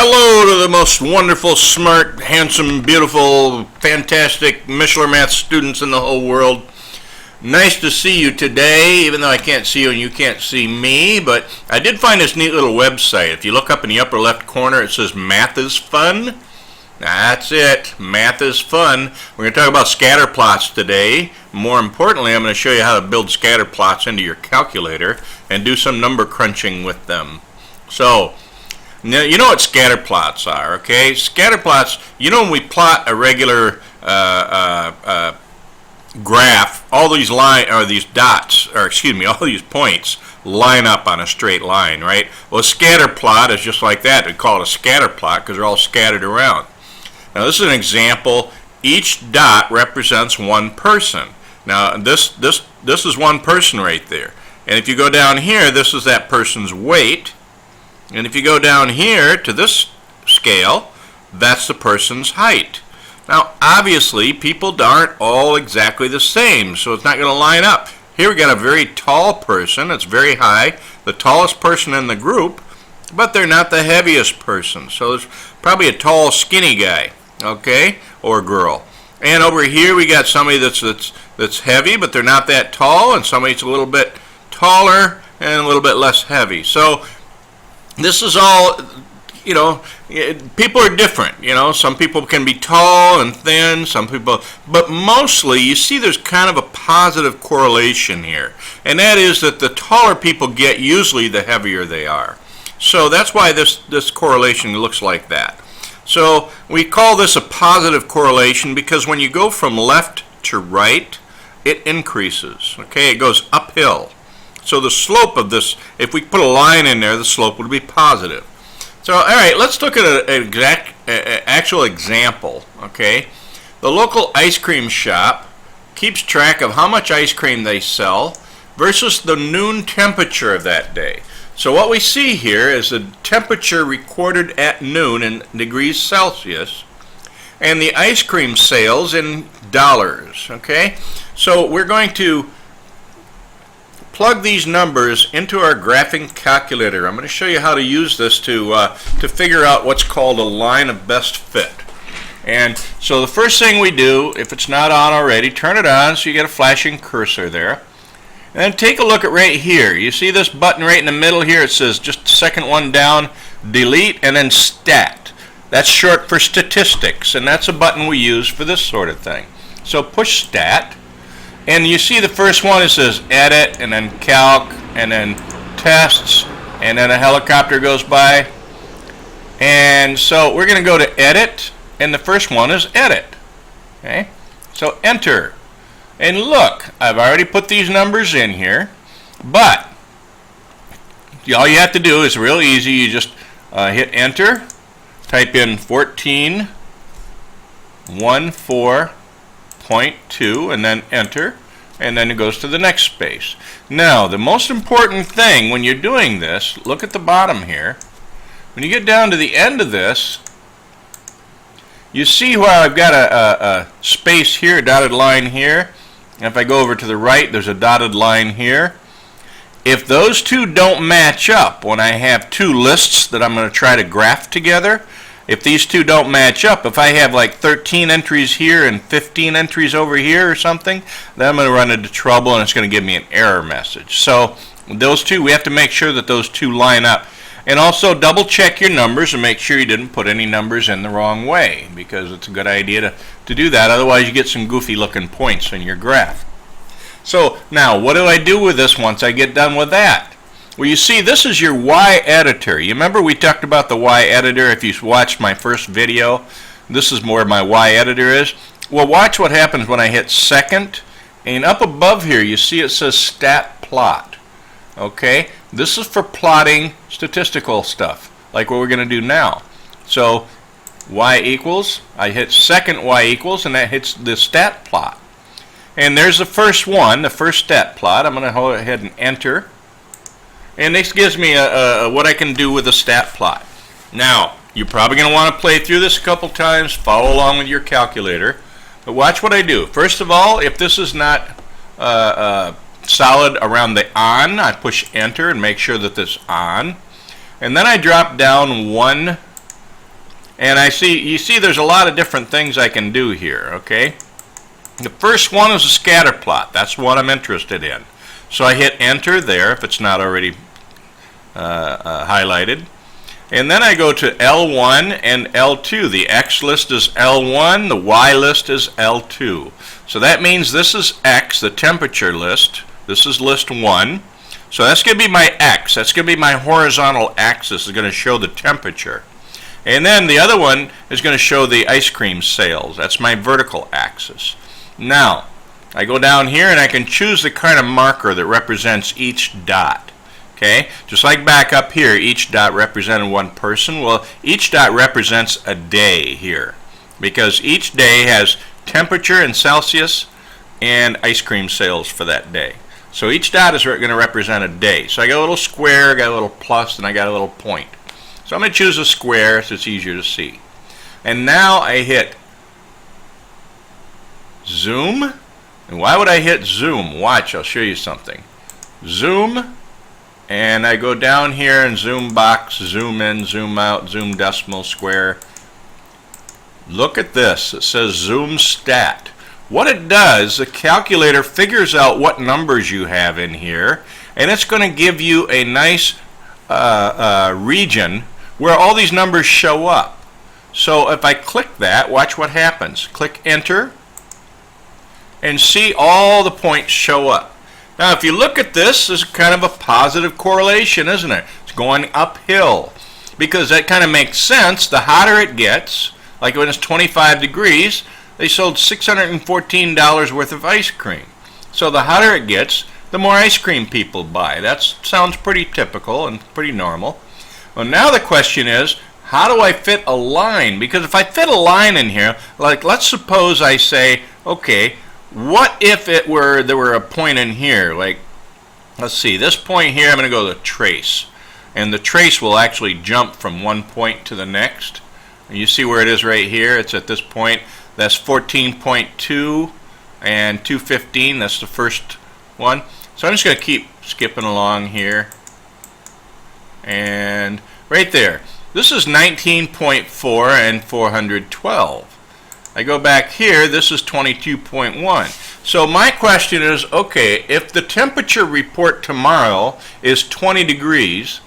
Hello to the most wonderful, smart, handsome, beautiful, fantastic Michelin Math students in the whole world. Nice to see you today, even though I can't see you and you can't see me, but I did find this neat little website. If you look up in the upper left corner, it says Math is Fun. That's it. Math is fun. We're going to talk about scatterplots today. More importantly, I'm going to show you how to build scatterplots into your calculator and do some number crunching with them. So, now, you know what scatterplots are, okay? Scatterplots, you know when we plot a regular graph, all these these dots, or excuse me, all these points line up on a straight line, right? Well, a scatterplot is just like that. We call it a scatterplot because they're all scattered around. Now, this is an example. Each dot represents one person. Now, this is one person right there. And if you go down here, this is that person's weight. And if you go down here to this scale, that's the person's height. Now, obviously, people aren't all exactly the same, so it's not going to line up. Here we got a very tall person. It's very high, the tallest person in the group, but they're not the heaviest person. So there's probably a tall, skinny guy, okay, or girl. And over here we got somebody that's heavy, but they're not that tall, and somebody that's a little bit taller and a little bit less heavy. So this is all, you know, people are different, you know. Some people can be tall and thin, some people, but mostly you see there's kind of a positive correlation here. And that is that the taller people get usually the heavier they are. So that's why this correlation looks like that. So we call this a positive correlation because when you go from left to right, it increases, okay? It goes uphill. So the slope of this, if we put a line in there, the slope would be positive. So, all right, let's look at an actual example, okay? The local ice cream shop keeps track of how much ice cream they sell versus the noon temperature of that day. So what we see here is the temperature recorded at noon in degrees Celsius and the ice cream sales in dollars, okay? So we're going to plug these numbers into our graphing calculator. I'm going to show you how to use this to figure out what's called a line of best fit. And so the first thing we do, if it's not on already, turn it on so you get a flashing cursor there. And then take a look at right here. You see this button right in the middle here? It says just the second one down, delete, and then stat. That's short for statistics, and that's a button we use for this sort of thing. So push stat. And you see the first one, it says edit, and then calc, and then tests, and then a helicopter goes by. And so we're going to go to edit, and the first one is edit. Okay? So enter. And look, I've already put these numbers in here, but all you have to do is real easy. You just hit enter, type in 14.2, and then enter, and then it goes to the next space. Now, the most important thing when you're doing this, look at the bottom here. When you get down to the end of this, you see where I've got a space here, a dotted line here. And if I go over to the right, there's a dotted line here. If those two don't match up, when I have two lists that I'm going to try to graph together, if these two don't match up, if I have like 13 entries here and 15 entries over here or something, then I'm going to run into trouble and it's going to give me an error message. So those two, we have to make sure that those two line up. And also double check your numbers and make sure you didn't put any numbers in the wrong way, because it's a good idea to do that. Otherwise you get some goofy looking points in your graph. So now what do I do with this once I get done with that? Well, you see, this is your Y editor. You remember we talked about the Y editor if you watched my first video? This is where my Y editor is. Well, watch what happens when I hit second. And up above here, you see it says stat plot. Okay? This is for plotting statistical stuff, like what we're going to do now. So Y equals, I hit second Y equals, and that hits the stat plot. And there's the first one, the first stat plot. I'm going to go ahead and enter. And this gives me what I can do with a stat plot. Now, you're probably going to want to play through this a couple times, follow along with your calculator. But watch what I do. First of all, if this is not solid around the on, I push enter and make sure that this on. And then I drop down one And you see there's a lot of different things I can do here, okay? The first one is a scatter plot. That's what I'm interested in. So I hit enter there if it's not already highlighted. And then I go to L1 and L2. The X list is L1, the Y list is L2. So that means this is X, the temperature list. This is list 1. So that's going to be my X. That's going to be my horizontal axis. It's going to show the temperature. And then the other one is going to show the ice cream sales. That's my vertical axis. Now, I go down here and I can choose the kind of marker that represents each dot. Okay, just like back up here, each dot represented one person. Well, each dot represents a day here because each day has temperature in Celsius and ice cream sales for that day. So each dot is going to represent a day. So I got a little square, I got a little plus, and I got a little point. So I'm going to choose a square so it's easier to see. And now I hit zoom. And why would I hit zoom? Watch, I'll show you something. Zoom. And I go down here and zoom box, zoom in, zoom out, zoom decimal, square. Look at this. It says zoom stat. What it does, the calculator figures out what numbers you have in here, and it's going to give you a nice region where all these numbers show up. So if I click that, watch what happens. Click enter, and see all the points show up. Now, if you look at this, there's kind of a positive correlation, isn't it? It's going uphill because that kind of makes sense. The hotter it gets, like when it's 25 degrees, they sold $614 worth of ice cream. So the hotter it gets, the more ice cream people buy. That sounds pretty typical and pretty normal. Well, now the question is, how do I fit a line? Because if I fit a line in here, like let's suppose I say, okay, what if there were a point in here, like, let's see, this point here, I'm going to go to trace. And the trace will actually jump from one point to the next. And you see where it is right here. It's at this point. That's 14.2 and 215. That's the first one. So I'm just going to keep skipping along here. And right there. This is 19.4 and 412. I go back here, this is 22.1. So my question is, okay, if the temperature report tomorrow is 20 degrees,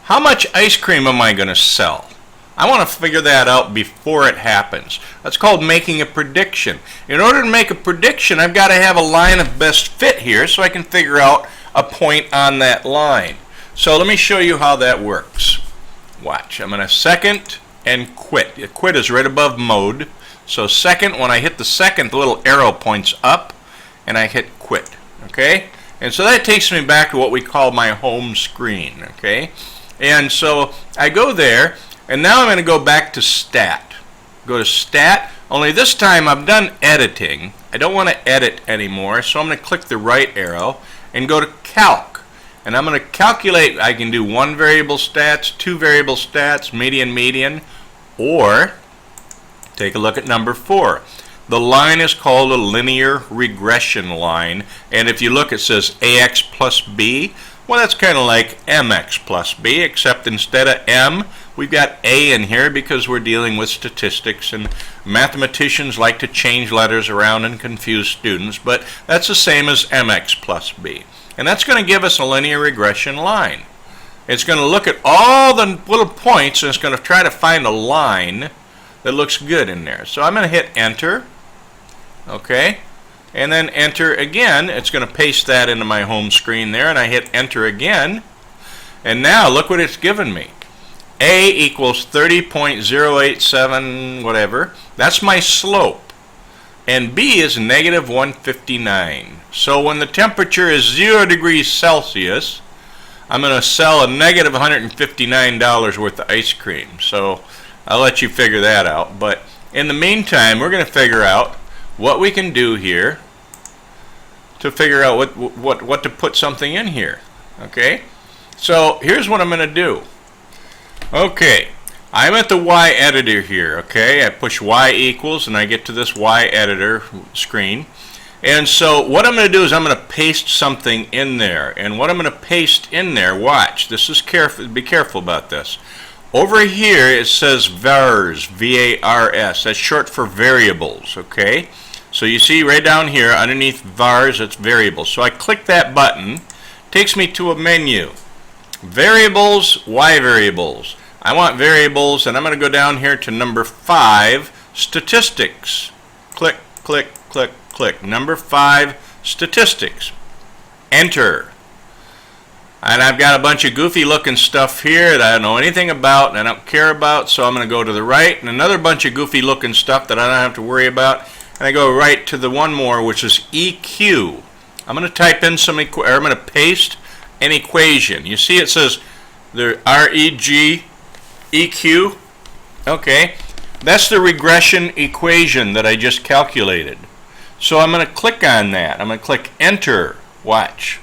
how much ice cream am I going to sell? I want to figure that out before it happens. That's called making a prediction. In order to make a prediction, I've got to have a line of best fit here so I can figure out a point on that line. So let me show you how that works. Watch, I'm going to second and quit. Quit is right above mode. So second, when I hit the second, the little arrow points up, and I hit quit, okay? And so that takes me back to what we call my home screen, okay? And so I go there, and now I'm going to go back to stat. Go to stat, only this time I'm done editing. I don't want to edit anymore, so I'm going to click the right arrow and go to calc. And I'm going to calculate, I can do one variable stats, two variable stats, median, or take a look at number 4. The line is called a linear regression line, and if you look it says AX plus B. Well, that's kind of like MX plus B, except instead of M, we've got A in here because we're dealing with statistics, and mathematicians like to change letters around and confuse students, but that's the same as MX plus B. And that's going to give us a linear regression line. It's going to look at all the little points, and it's going to try to find a line that looks good in there. So I'm going to hit enter, okay, and then enter again. It's going to paste that into my home screen there, and I hit enter again, and now look what it's given me. A equals 30.087 whatever. That's my slope, and B is negative 159. So when the temperature is 0 degrees Celsius, I'm going to sell a negative $159 worth of ice cream. So I'll let you figure that out. But in the meantime, we're going to figure out what we can do here to figure out what to put something in here. Okay? So here's what I'm going to do. Okay. I'm at the Y editor here. Okay? I push Y equals and I get to this Y editor screen. And so what I'm going to do is I'm going to paste something in there. And what I'm going to paste in there, watch. This is careful. Be careful about this. Over here it says vars, V-A-R-S. That's short for variables, okay? So you see right down here underneath vars, it's variables. So I click that button, takes me to a menu. Variables, Y variables. I want variables, and I'm going to go down here to number 5, statistics. Click, click, click, click. Number 5, statistics. Enter. And I've got a bunch of goofy looking stuff here that I don't know anything about and I don't care about, so I'm going to go to the right, and another bunch of goofy looking stuff that I don't have to worry about, and I go right to the one more, which is EQ. I'm going to type in I'm going to paste an equation. You see it says the EQ. Okay, that's the regression equation that I just calculated. So I'm going to click on that. I'm going to click enter. Watch.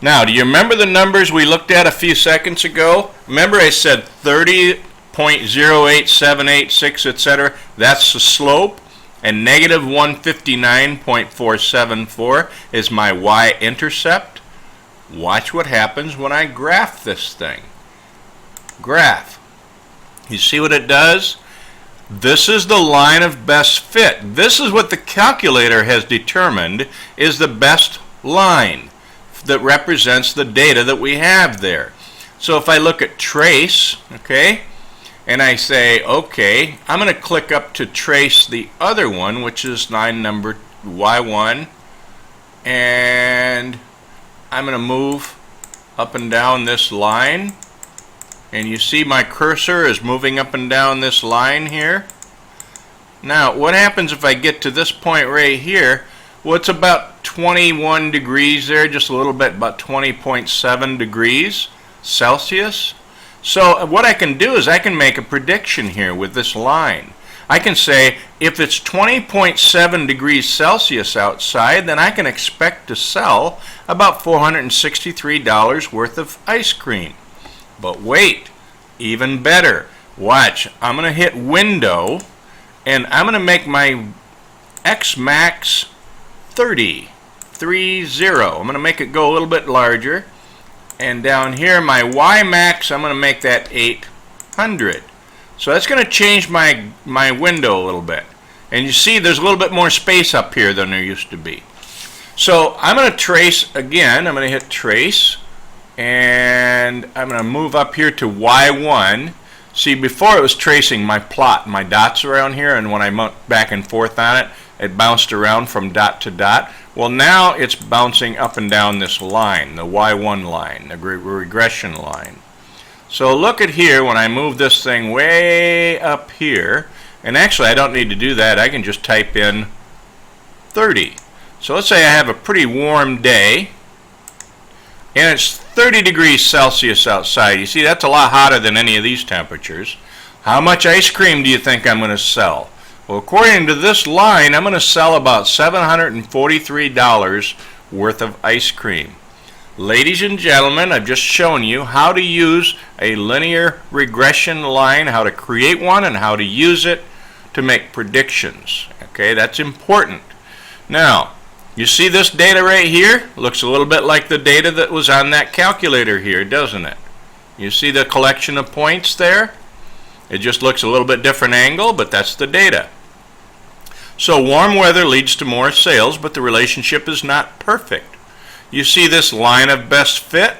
Now, do you remember the numbers we looked at a few seconds ago? Remember I said 30.08786, etc. That's the slope, and negative 159.474 is my y-intercept. Watch what happens when I graph this thing. Graph. You see what it does? This is the line of best fit. This is what the calculator has determined is the best line that represents the data that we have there. So if I look at trace, okay, and I say, okay, I'm going to click up to trace the other one, which is line number Y1, and I'm going to move up and down this line, and you see my cursor is moving up and down this line here. Now, what happens if I get to this point right here? Well, it's about 21 degrees there, just a little bit, about 20.7 degrees Celsius. So what I can do is I can make a prediction here with this line. I can say if it's 20.7 degrees Celsius outside, then I can expect to sell about $463 worth of ice cream. But wait, even better. Watch, I'm going to hit window, and I'm going to make my X max 30. I'm going to make it go a little bit larger. And down here, my Y max, I'm going to make that 800. So that's going to change my window a little bit. And you see there's a little bit more space up here than there used to be. So I'm going to trace again. I'm going to hit trace. And I'm going to move up here to Y1. See, before it was tracing my plot, my dots around here, and when I went back and forth on it, it bounced around from dot to dot. Well, now it's bouncing up and down this line, the Y1 line, the regression line. So look at here, when I move this thing way up here, and actually I don't need to do that, I can just type in 30. So let's say I have a pretty warm day, and it's 30 degrees Celsius outside. You see, that's a lot hotter than any of these temperatures. How much ice cream do you think I'm going to sell? Well, according to this line, I'm going to sell about $743 worth of ice cream. Ladies and gentlemen, I've just shown you how to use a linear regression line, how to create one, and how to use it to make predictions. Okay, that's important. Now, you see this data right here? Looks a little bit like the data that was on that calculator here, doesn't it? You see the collection of points there? It just looks a little bit different angle, but that's the data. So warm weather leads to more sales, but the relationship is not perfect. You see this line of best fit?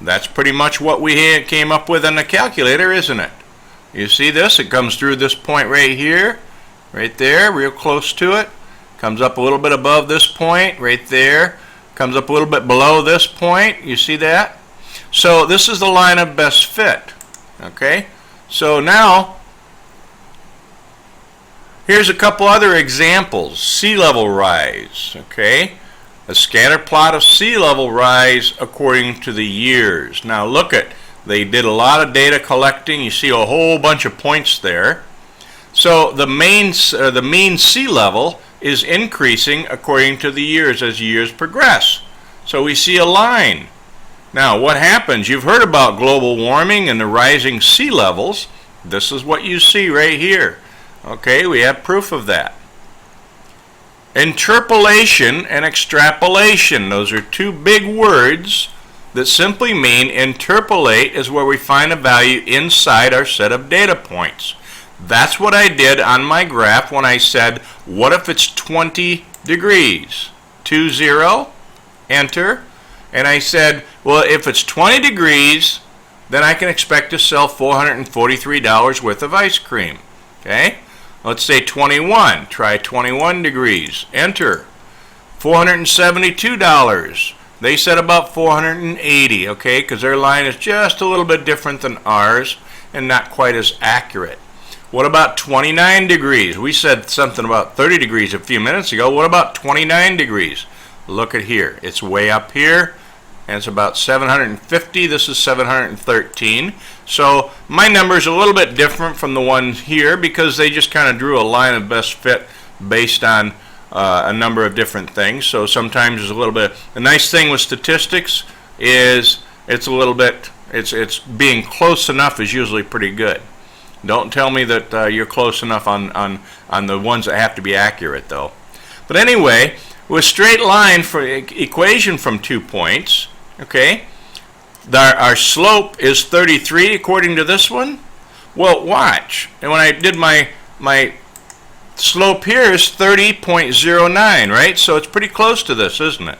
That's pretty much what we came up with on the calculator, isn't it? You see this? It comes through this point right here, right there, real close to it. Comes up a little bit above this point, right there. Comes up a little bit below this point. You see that? So this is the line of best fit. Okay? So now, here's a couple other examples. Sea level rise. Okay? A scatter plot of sea level rise according to the years. Now look at, they did a lot of data collecting. You see a whole bunch of points there. So the mean sea level is increasing according to the years as years progress. So we see a line. Now what happens? You've heard about global warming and the rising sea levels. This is what you see right here. Okay, we have proof of that. Interpolation and extrapolation, those are two big words that simply mean interpolate is where we find a value inside our set of data points. That's what I did on my graph when I said, what if it's 20 degrees? 20, enter. And I said, well, if it's 20 degrees, then I can expect to sell $443 worth of ice cream. Okay? Let's say 21. Try 21 degrees. Enter. $472. They said about 480, okay, because their line is just a little bit different than ours and not quite as accurate. What about 29 degrees? We said something about 30 degrees a few minutes ago. What about 29 degrees? Look at here. It's way up here, and it's about 750. This is 713. So my number is a little bit different from the one here because they just kind of drew a line of best fit based on a number of different things. So sometimes there's a little bit. The nice thing with statistics is it's a little bit. It's being close enough is usually pretty good. Don't tell me that you're close enough on the ones that have to be accurate, though. But anyway, with straight line for equation from 2 points, okay, our slope is 33 according to this one. Well, watch. And when I did my slope here is 30.09, right? So it's pretty close to this, isn't it?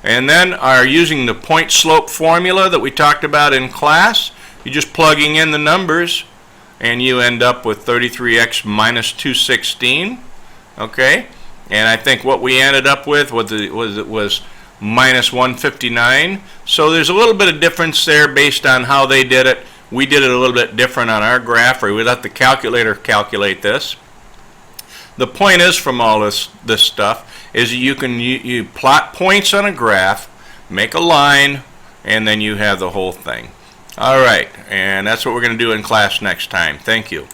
And then using the point slope formula that we talked about in class, you're just plugging in the numbers, and you end up with 33x minus 216, okay? And I think what we ended up with was minus 159. So there's a little bit of difference there based on how they did it. We did it a little bit different on our graph, or we let the calculator calculate this. The point is from all this stuff is you plot points on a graph, make a line, and then you have the whole thing. All right, and that's what we're going to do in class next time. Thank you.